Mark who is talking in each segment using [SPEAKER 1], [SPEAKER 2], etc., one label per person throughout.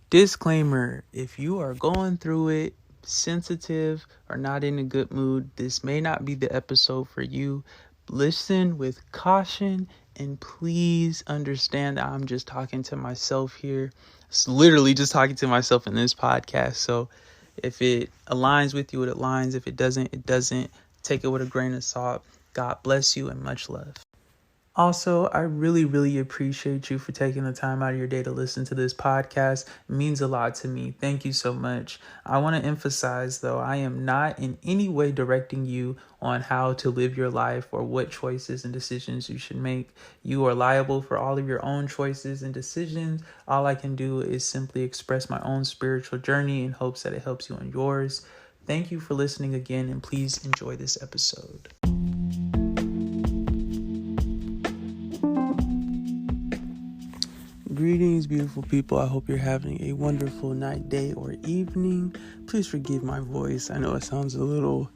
[SPEAKER 1] Disclaimer, if you are going through it, sensitive, or not in a good mood, this may not be the episode for you. Listen with caution and please understand that I'm just talking to myself here. It's literally just talking to myself in this podcast. So if it aligns with you, it aligns. If it doesn't, it doesn't. Take it with a grain of salt. God bless you and much love. Also, I really appreciate you for taking the time out of your day to listen to this podcast. It means a lot to me. Thank you so much. I want to emphasize, though, I am not in any way directing you on how to live your life or what choices and decisions you should make. You are liable for all of your own choices and decisions. All I can do is simply express my own spiritual journey in hopes that it helps you on yours. Thank you for listening again, and please enjoy this episode. Greetings, beautiful people. I hope you're having a wonderful night, day, or evening. Please forgive my voice. I know it sounds a little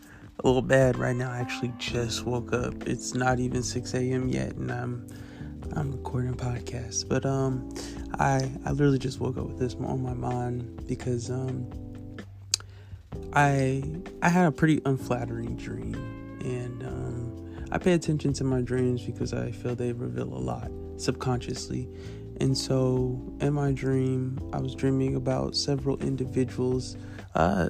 [SPEAKER 1] bad right now. I actually just woke up. It's not even 6 a.m. yet, and I'm recording a podcast. But I literally just woke up with this on my mind because I had a pretty unflattering dream, and I pay attention to my dreams because I feel they reveal a lot subconsciously. And so in my dream, I was dreaming about several individuals. I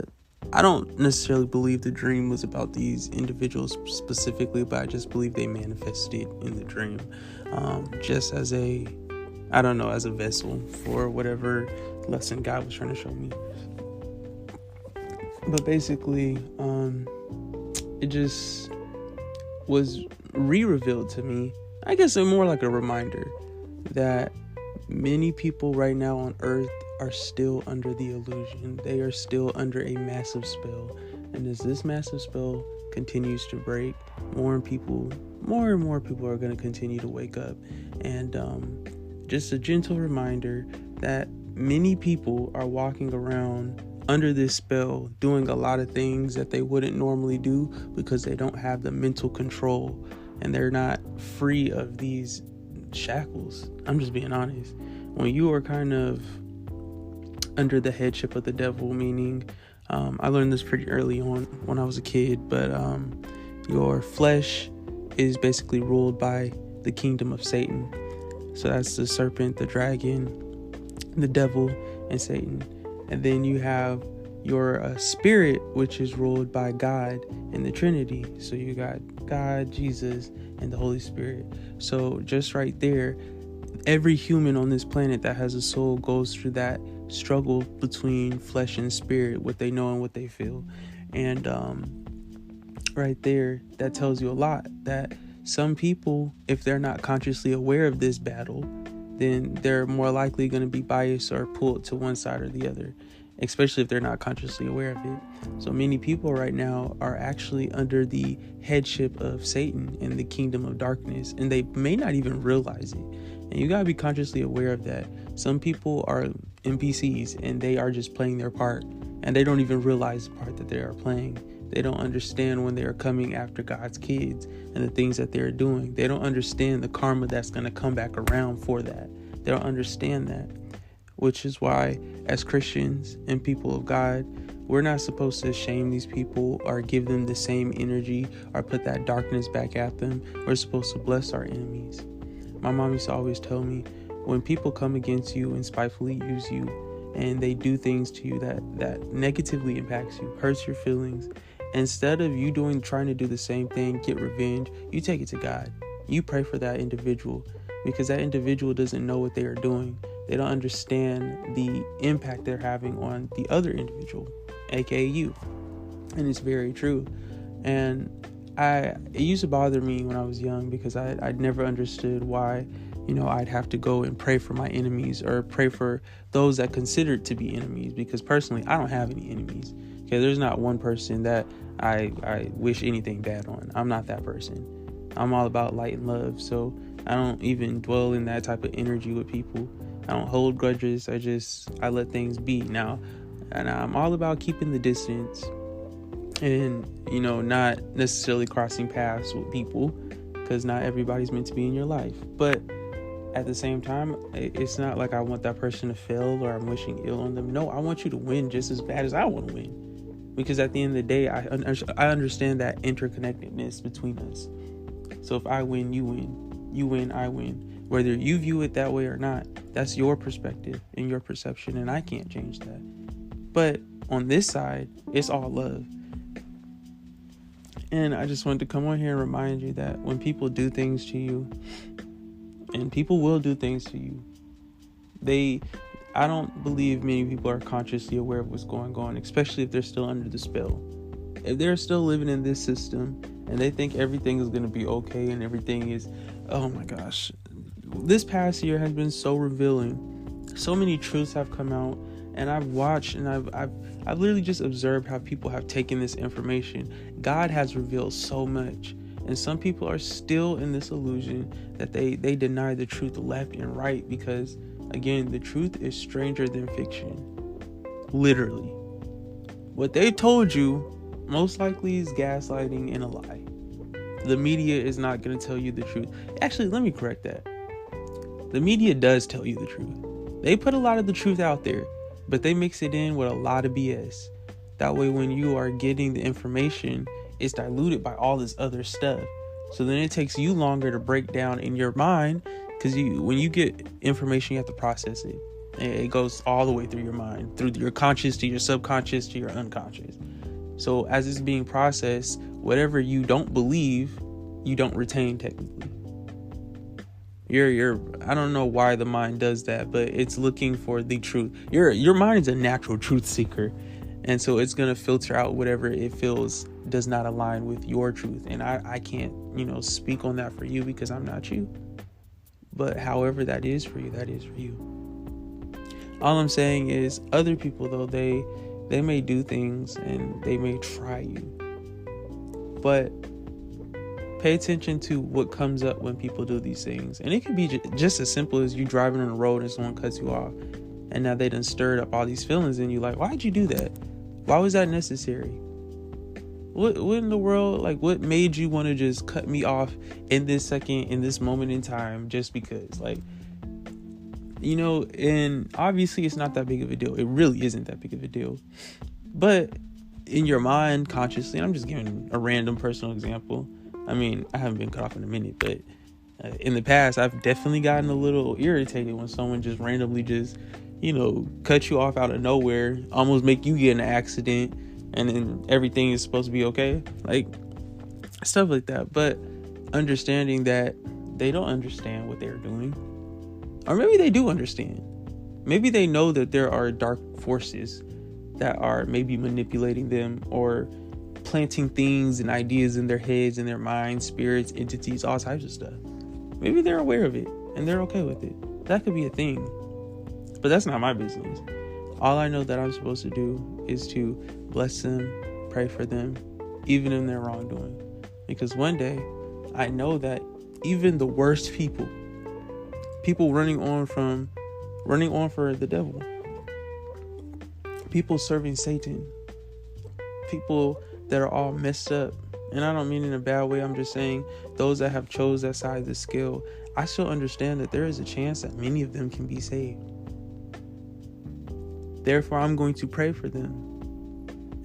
[SPEAKER 1] don't necessarily believe the dream was about these individuals specifically, but I just believe they manifested in the dream, just as a vessel for whatever lesson God was trying to show me. But basically, it just was re-revealed to me. I guess more like a reminder that many people right now on earth are still under the illusion. They are still under a massive spell. And as this massive spell continues to break, more and more people are going to continue to wake up. And just a gentle reminder that many people are walking around under this spell, doing a lot of things that they wouldn't normally do because they don't have the mental control and they're not free of these shackles. I'm just being honest. When you are kind of under the headship of the devil, meaning I learned this pretty early on when I was a kid, but your flesh is basically ruled by the kingdom of Satan. So that's the serpent, the dragon, the devil, and Satan. And then you have your spirit, which is ruled by God and the Trinity. So you got God, Jesus, and the Holy Spirit. So just right there, every human on this planet that has a soul goes through that struggle between flesh and spirit, what they know and what they feel. And right there, that tells you a lot, that some people, if they're not consciously aware of this battle, then they're more likely going to be biased or pulled to one side or the other, especially if they're not consciously aware of it. So many people right now are actually under the headship of Satan in the kingdom of darkness, and they may not even realize it. And you gotta be consciously aware of that. Some people are NPCs and they are just playing their part, and they don't even realize the part that they are playing. They don't understand when they are coming after God's kids and the things that they're doing. They don't understand the karma that's going to come back around for that. They don't understand that, which is why as Christians and people of God, we're not supposed to shame these people or give them the same energy or put that darkness back at them. We're supposed to bless our enemies. My mom used to always tell me, when people come against you and spitefully use you and they do things to you that negatively impacts you, hurts your feelings, instead of you trying to do the same thing, get revenge, you take it to God. You pray for that individual, because that individual doesn't know what they are doing. They don't understand the impact they're having on the other individual, aka you. And it's very true. And it used to bother me when I was young because I'd never understood why, I'd have to go and pray for my enemies or pray for those that considered to be enemies, because personally, I don't have any enemies. Okay, there's not one person that I wish anything bad on. I'm not that person. I'm all about light and love, so I don't even dwell in that type of energy with people. I don't hold grudges. I let things be now. And I'm all about keeping the distance and, not necessarily crossing paths with people, because not everybody's meant to be in your life. But at the same time, it's not like I want that person to fail or I'm wishing ill on them. No, I want you to win just as bad as I want to win. Because at the end of the day, I understand that interconnectedness between us. So if I win, you win. You win, I win. Whether you view it that way or not, that's your perspective and your perception, and I can't change that. But on this side, it's all love. And I just wanted to come on here and remind you that when people do things to you, and people will do things to you, I don't believe many people are consciously aware of what's going on, especially if they're still under the spell. If they're still living in this system and they think everything is going to be okay and everything is, oh my gosh, this past year has been so revealing. So many truths have come out, and I've watched and I've literally just observed how people have taken this information. God has revealed so much, and some people are still in this illusion that they deny the truth left and right, because again, the truth is stranger than fiction. Literally, what they told you most likely is gaslighting and a lie. The media is not going to tell you the truth. Actually, let me correct that. The media does tell you the truth. They put a lot of the truth out there, but they mix it in with a lot of BS. That way, when you are getting the information, it's diluted by all this other stuff. So then it takes you longer to break down in your mind, because when you get information, you have to process it. It goes all the way through your mind, through your conscious to your subconscious to your unconscious. So as it's being processed, whatever you don't believe, you don't retain technically. I don't know why the mind does that, but it's looking for the truth. Your mind is a natural truth seeker. And so it's going to filter out whatever it feels does not align with your truth. And I can't, speak on that for you because I'm not you. But however that is for you, that is for you. All I'm saying is other people, though, they may do things and they may try you. But pay attention to what comes up when people do these things. And it could be just as simple as you driving on the road and someone cuts you off. And now they done stirred up all these feelings in you. Like, why'd you do that? Why was that necessary? What in the world, what made you want to just cut me off in this second, in this moment in time, just because? And obviously it's not that big of a deal. It really isn't that big of a deal. But in your mind, consciously, and I'm just giving a random personal example. I mean, I haven't been cut off in a minute, but in the past, I've definitely gotten a little irritated when someone just randomly cut you off out of nowhere, almost make you get in an accident, and then everything is supposed to be okay. Stuff like that. But understanding that they don't understand what they're doing. Or maybe they do understand. Maybe they know that there are dark forces that are maybe manipulating them or planting things and ideas in their heads, in their minds, spirits, entities, all types of stuff. Maybe they're aware of it and they're okay with it. That could be a thing. But that's not my business. All I know that I'm supposed to do is to bless them, pray for them, even in their wrongdoing. Because one day, I know that even the worst people running on for the devil, people serving Satan, people that are all messed up, and I don't mean in a bad way, I'm just saying those that have chose that side of the scale, I still understand that there is a chance that many of them can be saved. Therefore, I'm going to pray for them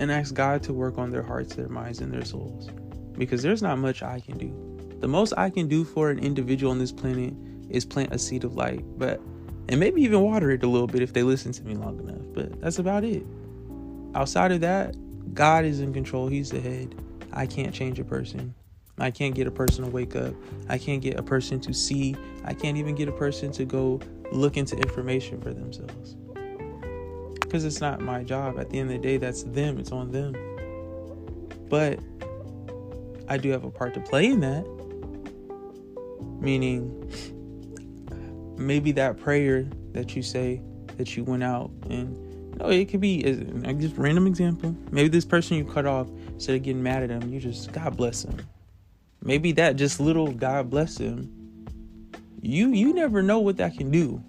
[SPEAKER 1] and ask God to work on their hearts, their minds, and their souls. Because there's not much I can do. The most I can do for an individual on this planet is plant a seed of light, and maybe even water it a little bit if they listen to me long enough. But that's about it. Outside of that, God is in control. He's the head. I can't change a person. I can't get a person to wake up. I can't get a person to see. I can't even get a person to go look into information for themselves. Because it's not my job. At the end of the day, that's them. It's on them. But I do have a part to play in that. Meaning, maybe that prayer that you say, that you went out and, it could be, just random example. Maybe this person you cut off, instead of getting mad at him, you just, God bless him. Maybe that just little God bless him. You never know what that can do.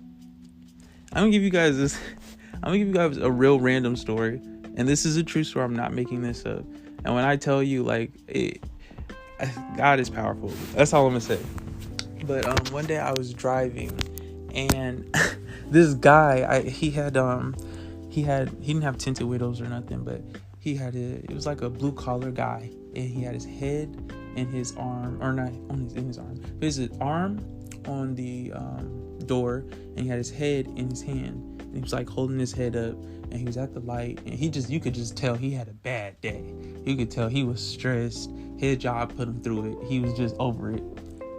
[SPEAKER 1] I'm gonna give you guys a real random story, and this is a true story. I'm not making this up. And when I tell you, God is powerful. That's all I'm gonna say. But one day I was driving, and this guy, he didn't have tinted windows or nothing, but it was like a blue collar guy, and he had his head in his arm, or not in his arm, but his arm on the door, and he had his head in his hand, and he was like holding his head up, and he was at the light, and you could just tell he had a bad day. You could tell he was stressed. His job put him through it. He was just over it.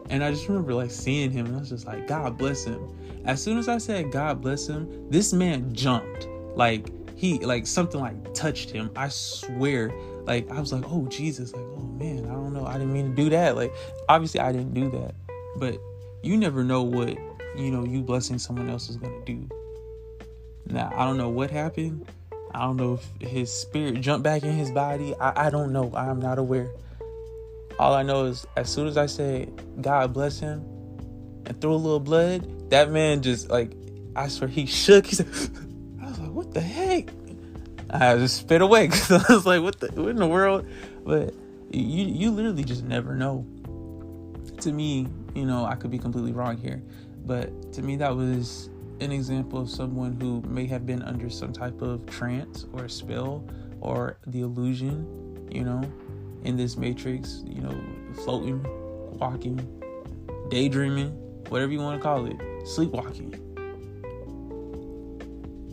[SPEAKER 1] And I just remember like seeing him, and I was just like, God bless him. As soon as I said God bless him, this man jumped. Like something like touched him. I swear. Like I was like, oh Jesus, like, oh man, I don't know. I didn't mean to do that. Like obviously I didn't do that. But you never know what, you blessing someone else is gonna do. Now I don't know what happened. I don't know if his spirit jumped back in his body. I don't know. I'm not aware. All I know is as soon as I said, God bless him, and threw a little blood, that man just like, I swear he shook. He said, I was like, what the heck? I just spit away because I was like, what in the world? But you literally just never know. To me, I could be completely wrong here, but to me that was an example of someone who may have been under some type of trance or spell or the illusion, in this matrix, floating, walking, daydreaming, whatever you want to call it, sleepwalking.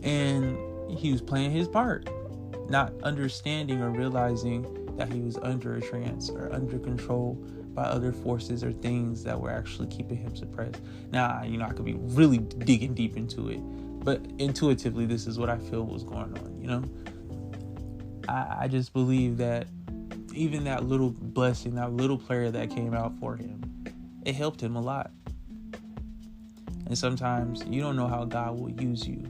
[SPEAKER 1] And he was playing his part, not understanding or realizing that he was under a trance or under control by other forces or things that were actually keeping him suppressed. Now, I could be really digging deep into it, but intuitively, this is what I feel was going on, I just believe that even that little blessing, that little prayer that came out for him, it helped him a lot. And sometimes you don't know how God will use you.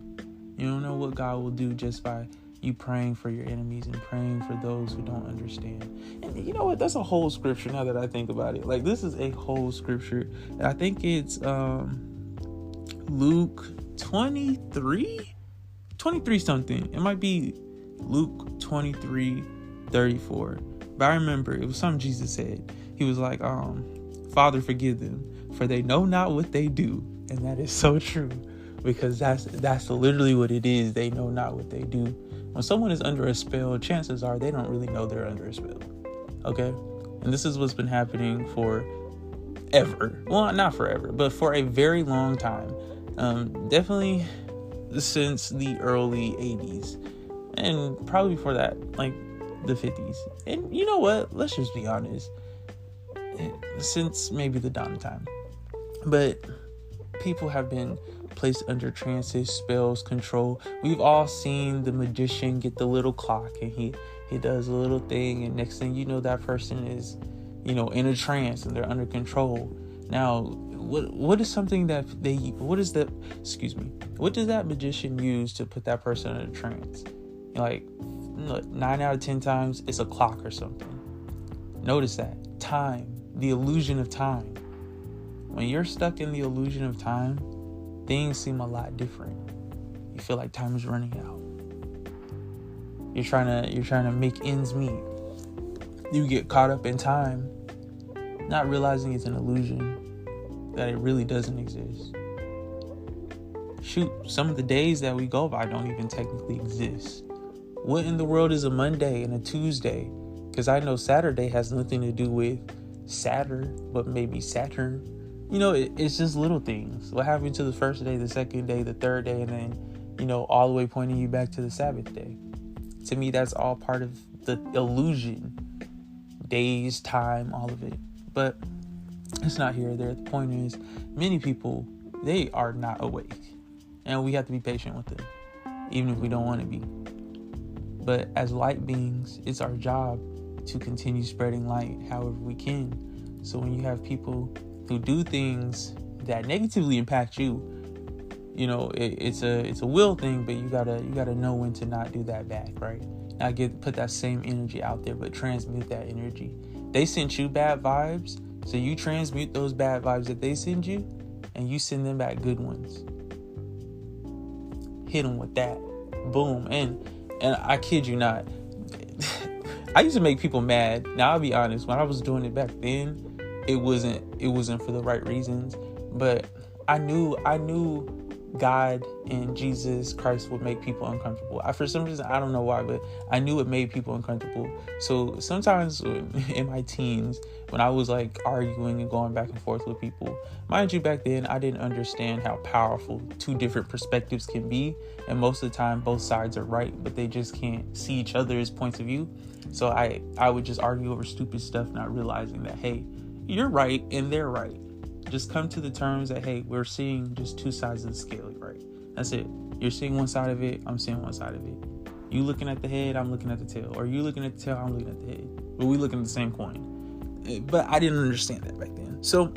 [SPEAKER 1] You don't know what God will do just by you praying for your enemies and praying for those who don't understand. And you know what? That's a whole scripture now that I think about it. Like, this is a whole scripture. And I think it's Luke 23 something. It might be Luke 23:34. But I remember it was something Jesus said. He was like, Father, forgive them, for they know not what they do. And that is so true, because that's literally what it is. They know not what they do. When someone is under a spell, chances are they don't really know they're under a spell. Okay? And this is what's been happening for ever. Well, not forever, but for a very long time. Definitely since the early 80s. And probably before that, like the 50s. And you know what? Let's just be honest. Since maybe the dawn of time. But people have been placed under trances, spells, control. We've all seen the magician get the little clock, and he does a little thing, and next thing you know, that person is, in a trance and they're under control. Now, what does that magician use to put that person in a trance? Like 9 out of 10 times it's a clock or something. Notice that. Time, the illusion of time. When you're stuck in the illusion of time, things seem a lot different. You feel like time is running out. You're trying to make ends meet. You get caught up in time, not realizing it's an illusion, that it really doesn't exist. Shoot, some of the days that we go by don't even technically exist. What in the world is a Monday and a Tuesday? Because I know Saturday has nothing to do with Saturn, but maybe Saturn. It's just little things. What happened to the first day, the second day, the third day, and then, all the way pointing you back to the Sabbath day. To me, that's all part of the illusion. Days, time, all of it. But it's not here or there. The point is, many people, they are not awake. And we have to be patient with them, even if we don't want to be. But as light beings, it's our job to continue spreading light however we can. So when you have people who do things that negatively impact you, it's a will thing, but you gotta know when to not do that back, right? Not put that same energy out there, but transmute that energy. They sent you bad vibes, so you transmute those bad vibes that they send you, and you send them back good ones. Hit them with that, boom, and I kid you not. I used to make people mad. Now, I'll be honest. When I was doing it back then, it wasn't for the right reasons. But I knew God and Jesus Christ would make people uncomfortable. For some reason, I don't know why, but I knew it made people uncomfortable. So sometimes in my teens, when I was like arguing and going back and forth with people, mind you, back then I didn't understand how powerful two different perspectives can be. And most of the time, both sides are right, but they just can't see each other's points of view. So I would just argue over stupid stuff, not realizing that, hey, you're right and they're right. Just come to the terms that, hey, we're seeing just two sides of the scale, right? That's it. You're seeing one side of it, I'm seeing one side of it. You looking at the head, I'm looking at the tail. Or you looking at the tail, I'm looking at the head. But we looking at the same coin. But I didn't understand that back then. So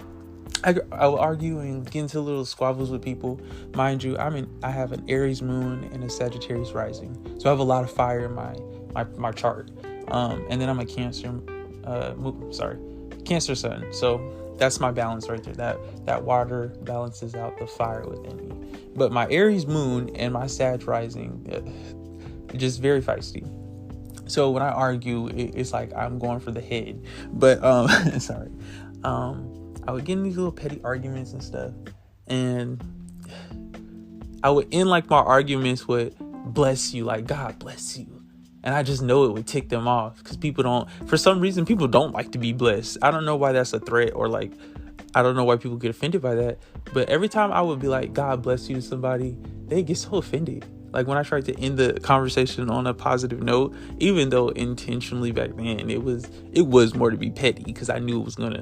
[SPEAKER 1] I will argue and get into little squabbles with people. Mind you, I have an Aries moon and a Sagittarius rising. So I have a lot of fire in my chart. And then I'm a Cancer sun. So that's my balance right there. That water balances out the fire within me. But my Aries moon and my Sag rising, just very feisty. So when I argue, it's like I'm going for the head. But sorry. I would get in these little petty arguments and stuff, and I would end like my arguments with "bless you," like God bless you. And I just know it would tick them off because for some reason, people don't like to be blessed. I don't know why that's a threat, or like, I don't know why people get offended by that. But every time I would be like, God bless you to somebody, they get so offended. Like when I tried to end the conversation on a positive note, even though intentionally back then it was more to be petty because I knew it was going to,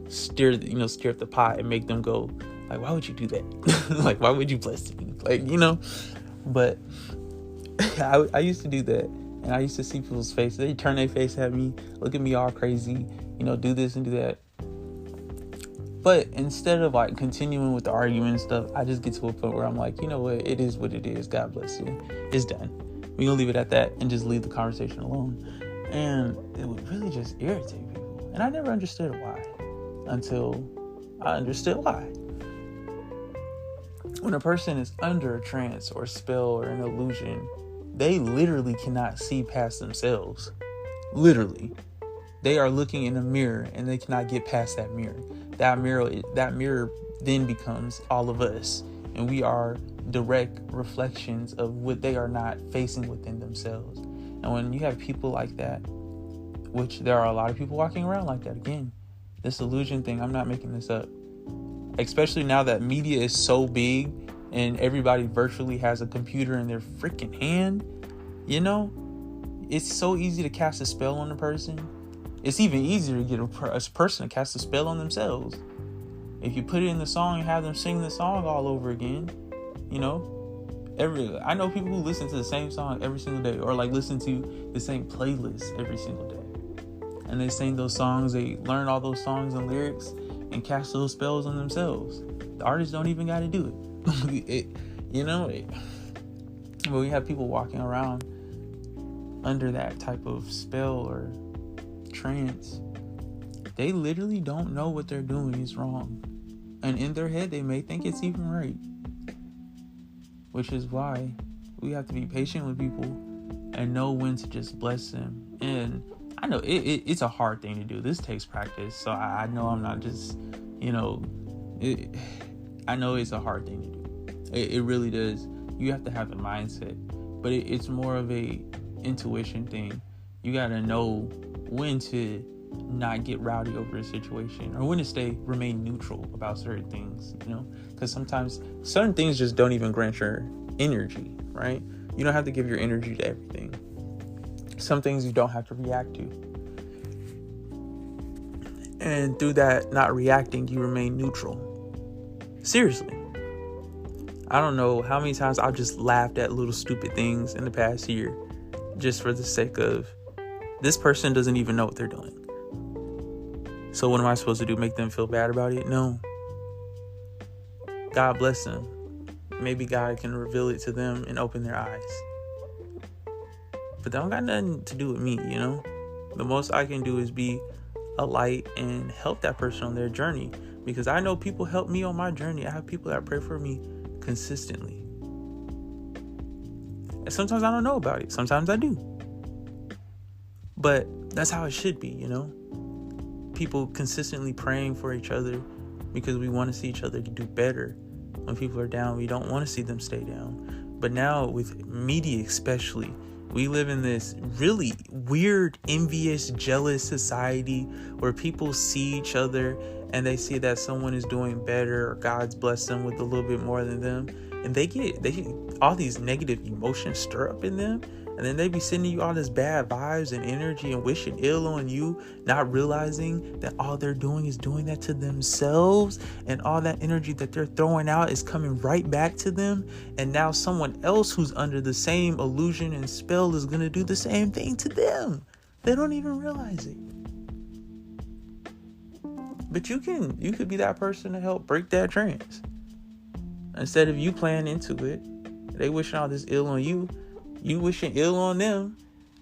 [SPEAKER 1] stir up the pot and make them go like, why would you do that? Like, why would you bless me? Like, but I used to do that, and I used to see people's faces. They turn their face at me, look at me all crazy, do this and do that. But instead of like continuing with the argument and stuff, I just get to a point where I'm like, you know what? It is what it is. God bless you. It's done. We're going to leave it at that and just leave the conversation alone. And it would really just irritate people. And I never understood why until I understood why. When a person is under a trance or spell or an illusion, they literally cannot see past themselves. Literally. They are looking in a mirror and they cannot get past that mirror. That mirror then becomes all of us. And we are direct reflections of what they are not facing within themselves. And when you have people like that, which there are a lot of people walking around like that, again, this illusion thing, I'm not making this up. Especially now that media is so big and everybody virtually has a computer in their freaking hand, it's so easy to cast a spell on a person. It's even easier to get a person to cast a spell on themselves. If you put it in the song and have them sing the song all over again, I know people who listen to the same song every single day, or like listen to the same playlist every single day. And they sing those songs, they learn all those songs and lyrics and cast those spells on themselves. The artists don't even got to do it. But we have people walking around under that type of spell or trance. They literally don't know what they're doing is wrong. And in their head, they may think it's even right. Which is why we have to be patient with people and know when to just bless them. And I know it's a hard thing to do. This takes practice. So I know I'm not just, I know it's a hard thing to do. It really does. You have to have the mindset. But it's more of a intuition thing. You got to know when to not get rowdy over a situation, or when to remain neutral about certain things, because sometimes certain things just don't even grant your energy, right? You don't have to give your energy to everything. Some things you don't have to react to, and through that not reacting, you remain neutral. Seriously, I don't know how many times I've just laughed at little stupid things in the past year just for the sake of, this person doesn't even know what they're doing. So what am I supposed to do? Make them feel bad about it? No. God bless them. Maybe God can reveal it to them and open their eyes. But that don't got nothing to do with me, The most I can do is be a light and help that person on their journey. Because I know people help me on my journey. I have people that pray for me consistently. And sometimes I don't know about it. Sometimes I do. But that's how it should be, people consistently praying for each other because we want to see each other do better. When people are down, we don't want to see them stay down. But now with media especially, we live in this really weird, envious, jealous society where people see each other and they see that someone is doing better or God's blessed them with a little bit more than them. And they all these negative emotions stir up in them. And then they be sending you all this bad vibes and energy and wishing ill on you, not realizing that all they're doing is doing that to themselves. And all that energy that they're throwing out is coming right back to them. And now someone else who's under the same illusion and spell is going to do the same thing to them. They don't even realize it. But you could be that person to help break that trance. Instead of you playing into it, they wishing all this ill on you. You wishing ill on them.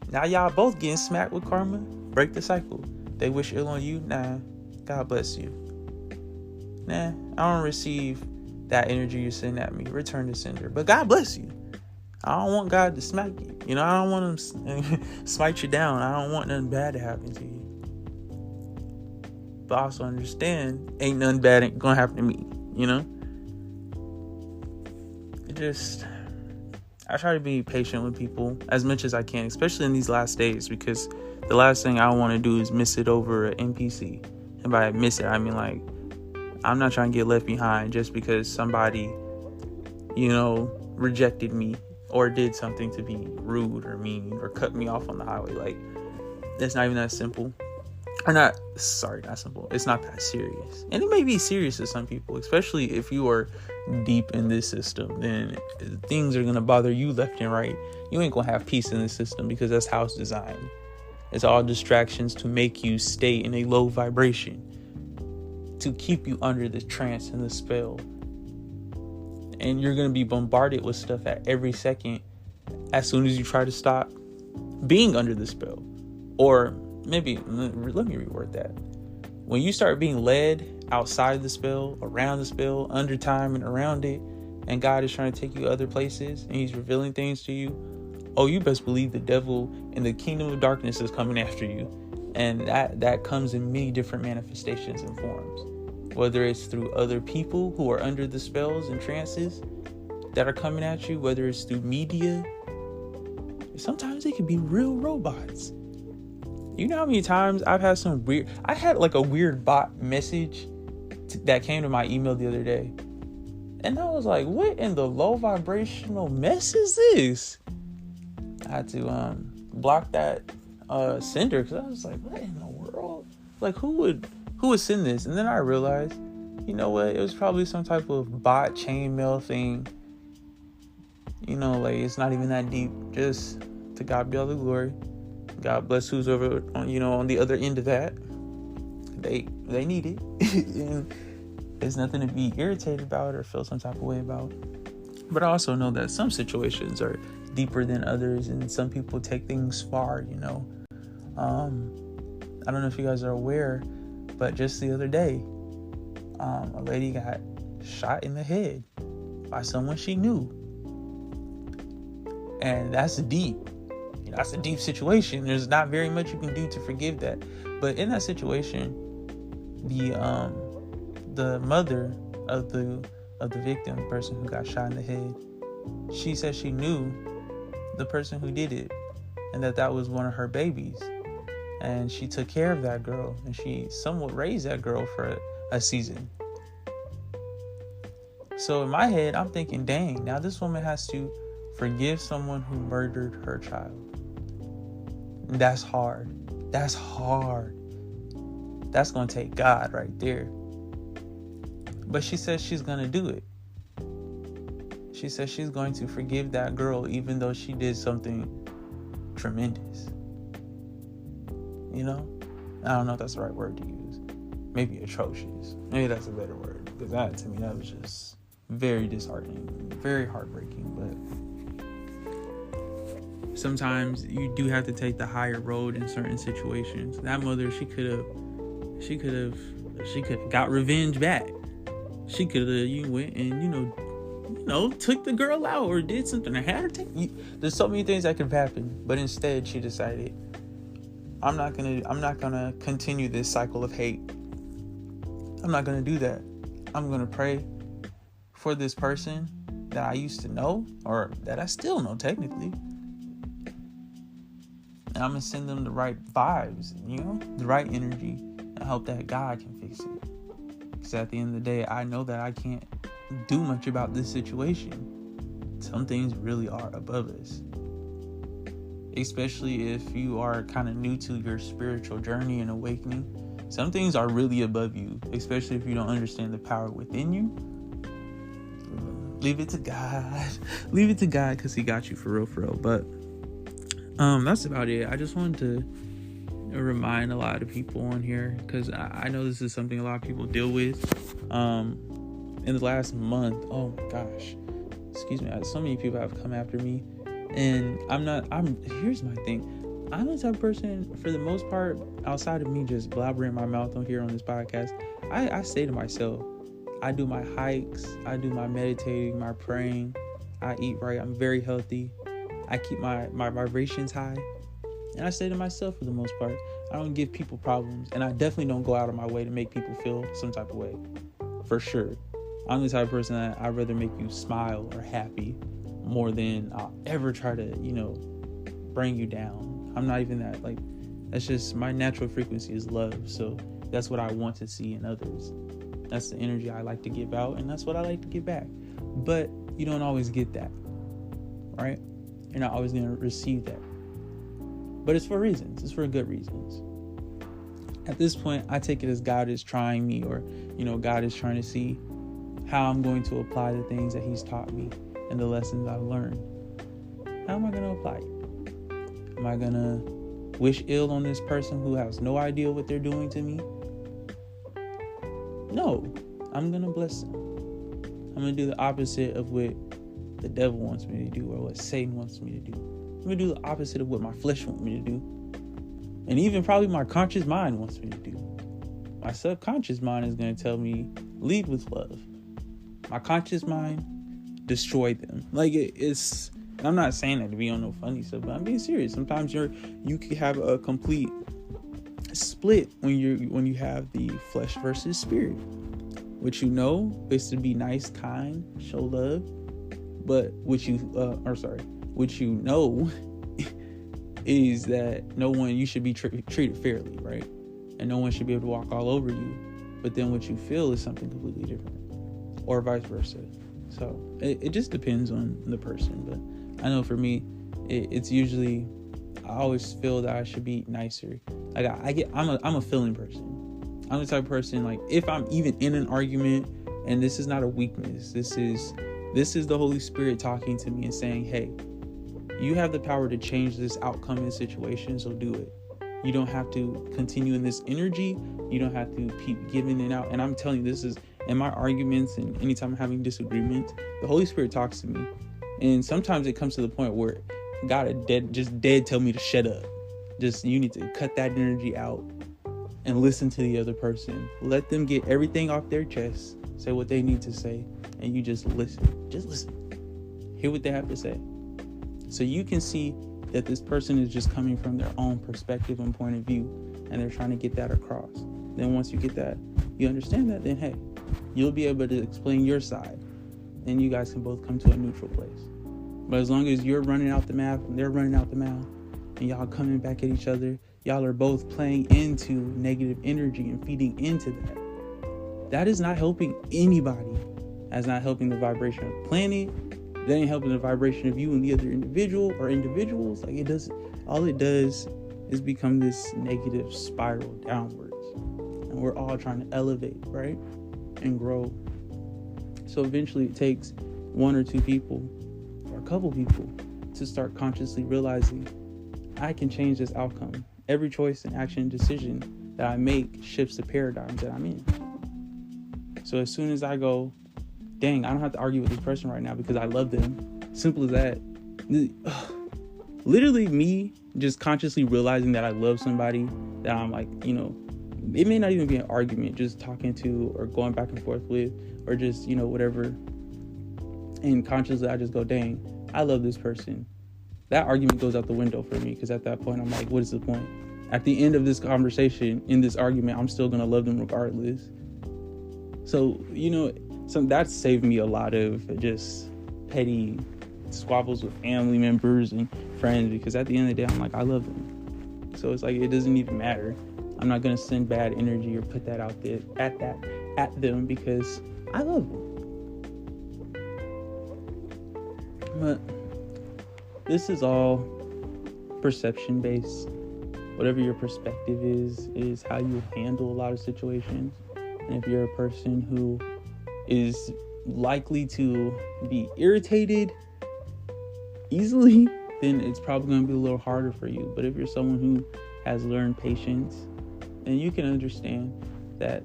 [SPEAKER 1] Now y'all both getting smacked with karma. Break the cycle. They wish ill on you. Nah, God bless you. Nah, I don't receive that energy you're sending at me. Return to sender. But God bless you. I don't want God to smack you. You know, I don't want him to smite you down. I don't want nothing bad to happen to you. But also understand, ain't nothing bad gonna happen to me. You know? I try to be patient with people as much as I can, especially in these last days, because the last thing I want to do is miss it over an NPC. And by miss it, I mean, like, I'm not trying to get left behind just because somebody, you know, rejected me or did something to be rude or mean or cut me off on the highway. Like, it's not even that simple. Not simple. It's not that serious. And it may be serious to some people, especially if you are deep in this system. Then things are going to bother you left and right. You ain't going to have peace in this system because that's how it's designed. It's all distractions to make you stay in a low vibration, to keep you under the trance and the spell. And you're going to be bombarded with stuff at every second as soon as you try to stop being under the spell. Or maybe, let me reword that. When you start being led outside the spell, around the spell, under time and around it, and God is trying to take you other places and he's revealing things to you, oh, you best believe the devil and the kingdom of darkness is coming after you. And that comes in many different manifestations and forms. Whether it's through other people who are under the spells and trances that are coming at you, whether it's through media. Sometimes it can be real robots. You know how many times I had like a weird bot message that came to my email the other day. And I was like, what in the low vibrational mess is this? I had to block that sender because I was like, what in the world? Like, who would send this? And then I realized, you know what? It was probably some type of bot chainmail thing. You know, like, it's not even that deep. Just to God be all the glory. God bless who's over on the other end of that. They need it. And there's nothing to be irritated about or feel some type of way about. But I also know that some situations are deeper than others, and some people take things far, you know. I don't know if you guys are aware, but just the other day, a lady got shot in the head by someone she knew. And that's deep. That's a deep situation. There's not very much you can do to forgive that. But in that situation, the mother of the victim, the person who got shot in the head, she said she knew the person who did it, and that was one of her babies. And she took care of that girl, and she somewhat raised that girl for a season. So in my head, I'm thinking, dang, now this woman has to forgive someone who murdered her child. That's hard. That's hard. That's going to take God right there. But she says she's going to do it. She says she's going to forgive that girl even though she did something tremendous. You know? I don't know if that's the right word to use. Maybe atrocious. Maybe that's a better word. Because that, to me, that was just very disheartening. Very heartbreaking. But sometimes you do have to take the higher road in certain situations. That mother, she could have got revenge back. She could have went and took the girl out or did something. I had her take. There's so many things that could have happened, but instead she decided, I'm not gonna continue this cycle of hate. I'm not gonna do that. I'm gonna pray for this person that I used to know, or that I still know technically. And I'm gonna send them the right vibes, the right energy, and hope that God can fix it. Because at the end of the day, I know that I can't do much about this situation. Some things really are above us. Especially if you are kind of new to your spiritual journey and awakening. Some things are really above you, especially if you don't understand the power within you. Leave it to God. Leave it to God, because he got you for real. But that's about it. I just wanted to remind a lot of people on here, because I know this is something a lot of people deal with. In the last month, oh my gosh, excuse me, so many people have come after me. And here's my thing. I'm the type of person, for the most part, outside of me just blabbering my mouth on here on this podcast, I stay to myself. I do my hikes. I do my meditating, my praying. I eat right. I'm very healthy. I keep my vibrations high. And I stay to myself for the most part. I don't give people problems. And I definitely don't go out of my way to make people feel some type of way. For sure. I'm the type of person that I'd rather make you smile or happy more than I'll ever try to, bring you down. I'm not even that. That's just my natural frequency is love. So that's what I want to see in others. That's the energy I like to give out, and that's what I like to give back. But you don't always get that, right? You're not always going to receive that. But it's for reasons. It's for good reasons. At this point, I take it as God is trying me, or, God is trying to see how I'm going to apply the things that he's taught me and the lessons I've learned. How am I going to apply it? Am I going to wish ill on this person who has no idea what they're doing to me? No, I'm going to bless them. I'm going to do the opposite of what the devil wants me to do, or what Satan wants me to do. I'm going to do the opposite of what my flesh wants me to do. And even probably my conscious mind wants me to do. My subconscious mind is going to tell me, lead with love. My conscious mind, destroy them. It's, I'm not saying that to be on no funny stuff, but I'm being serious. Sometimes you can have a complete split when you have the flesh versus spirit. What you know is to be nice, kind, show love, but what you know is that you should be treated fairly, right? And no one should be able to walk all over you. But then what you feel is something completely different, or vice versa. So it just depends on the person. But I know for me, it's usually, I always feel that I should be nicer. I'm a feeling person. I'm the type of person, if I'm even in an argument, and this is not a weakness, this is the Holy Spirit talking to me and saying, hey, you have the power to change this outcome in situation, so do it. You don't have to continue in this energy. You don't have to keep giving it out. And I'm telling you, this is in my arguments, and anytime I'm having disagreements, the Holy Spirit talks to me. And sometimes it comes to the point where God dead tell me to shut up. You need to cut that energy out and listen to the other person. Let them get everything off their chest, say what they need to say, and you just listen. Just listen. Hear what they have to say. So you can see that this person is just coming from their own perspective and point of view, and they're trying to get that across. Then once you get that, you understand that, then hey, you'll be able to explain your side, and you guys can both come to a neutral place. But as long as you're running out the mouth and they're running out the mouth, and y'all coming back at each other, y'all are both playing into negative energy and feeding into that. That is not helping anybody. That's not helping the vibration of the planet. That ain't helping the vibration of you and the other individual or individuals. All it does is become this negative spiral downwards. And we're all trying to elevate, right? And grow. So eventually it takes one or two people or a couple people to start consciously realizing I can change this outcome. Every choice and action and decision that I make shifts the paradigms that I'm in. So as soon as I go, dang, I don't have to argue with this person right now because I love them. Simple as that. Literally me just consciously realizing that I love somebody, that I'm it may not even be an argument, just talking to or going back and forth with, or just, whatever. And consciously I just go, dang, I love this person. That argument goes out the window for me, because at that point I'm like, what is the point? At the end of this conversation, in this argument, I'm still going to love them regardless. So, that saved me a lot of just petty squabbles with family members and friends, because at the end of the day, I'm like, I love them. So it's like, it doesn't even matter. I'm not going to send bad energy or put that out there at them, because I love them. But this is all perception based. Whatever your perspective is how you handle a lot of situations. And if you're a person who is likely to be irritated easily, then it's probably going to be a little harder for you. But if you're someone who has learned patience, then you can understand that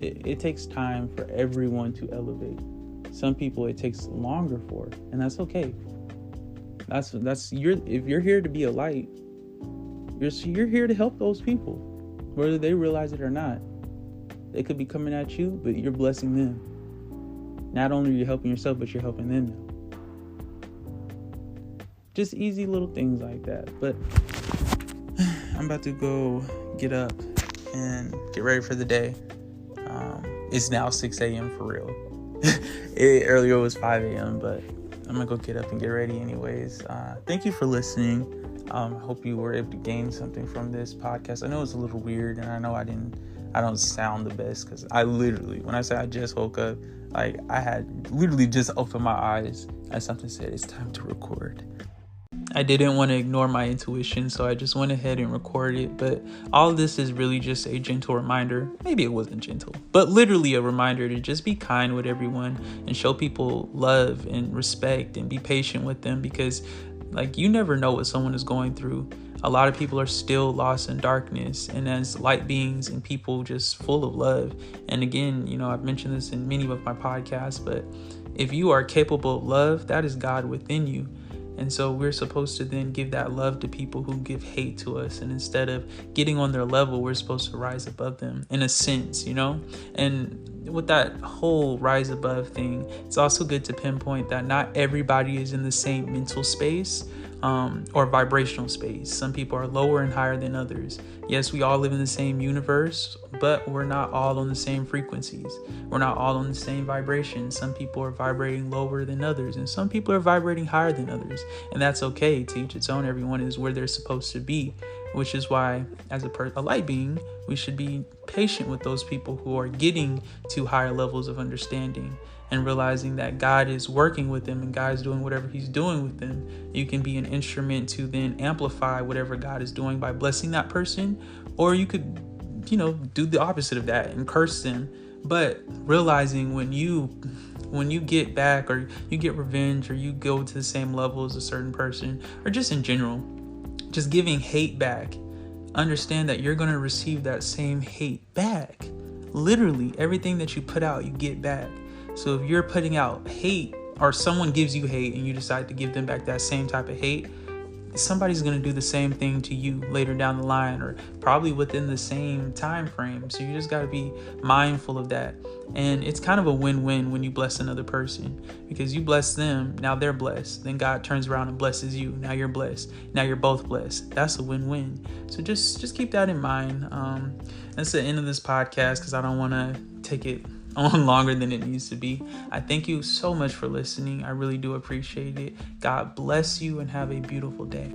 [SPEAKER 1] it takes time for everyone to elevate. Some people it takes longer for, and that's okay. If you're here to be a light, you're here to help those people, whether they realize it or not. They could be coming at you, but you're blessing them. Not only are you helping yourself, but you're helping them now. Just easy little things like that. But I'm about to go get up and get ready for the day. It's now 6 a.m. for real. Earlier it was 5 a.m., but I'm gonna go get up and get ready anyways. Thank you for listening. I hope you were able to gain something from this podcast. I know it's a little weird, and I know I don't sound the best, because I literally, when I say I just woke up, like I had literally just opened my eyes and something said it's time to record. I didn't want to ignore my intuition, so I just went ahead and recorded it. But all of this is really just a gentle reminder. Maybe it wasn't gentle, but literally a reminder to just be kind with everyone and show people love and respect and be patient with them, because you never know what someone is going through. A lot of people are still lost in darkness, and as light beings and people just full of love. And again, I've mentioned this in many of my podcasts, but if you are capable of love, that is God within you. And so we're supposed to then give that love to people who give hate to us. And instead of getting on their level, we're supposed to rise above them in a sense, And with that whole rise above thing, it's also good to pinpoint that not everybody is in the same mental space or vibrational space. Some people are lower and higher than others. Yes, we all live in the same universe, but we're not all on the same frequencies. We're not all on the same vibration. Some people are vibrating lower than others, and some people are vibrating higher than others. And that's okay. To each its own. Everyone is where they're supposed to be, which is why, as a light being, we should be patient with those people who are getting to higher levels of understanding, and realizing that God is working with them and God is doing whatever he's doing with them. You can be an instrument to then amplify whatever God is doing by blessing that person, or you could, do the opposite of that and curse them. But realizing when you get back, or you get revenge, or you go to the same level as a certain person, or just in general, just giving hate back, understand that you're going to receive that same hate back. Literally, everything that you put out, you get back. So if you're putting out hate, or someone gives you hate and you decide to give them back that same type of hate, somebody's going to do the same thing to you later down the line, or probably within the same time frame. So you just got to be mindful of that. And it's kind of a win-win when you bless another person, because you bless them, now they're blessed. Then God turns around and blesses you. Now you're blessed. Now you're both blessed. That's a win-win. So just keep that in mind. That's the end of this podcast, because I don't want to take it on longer than it needs to be. I thank you so much for listening. I really do appreciate it. God bless you, and have a beautiful day.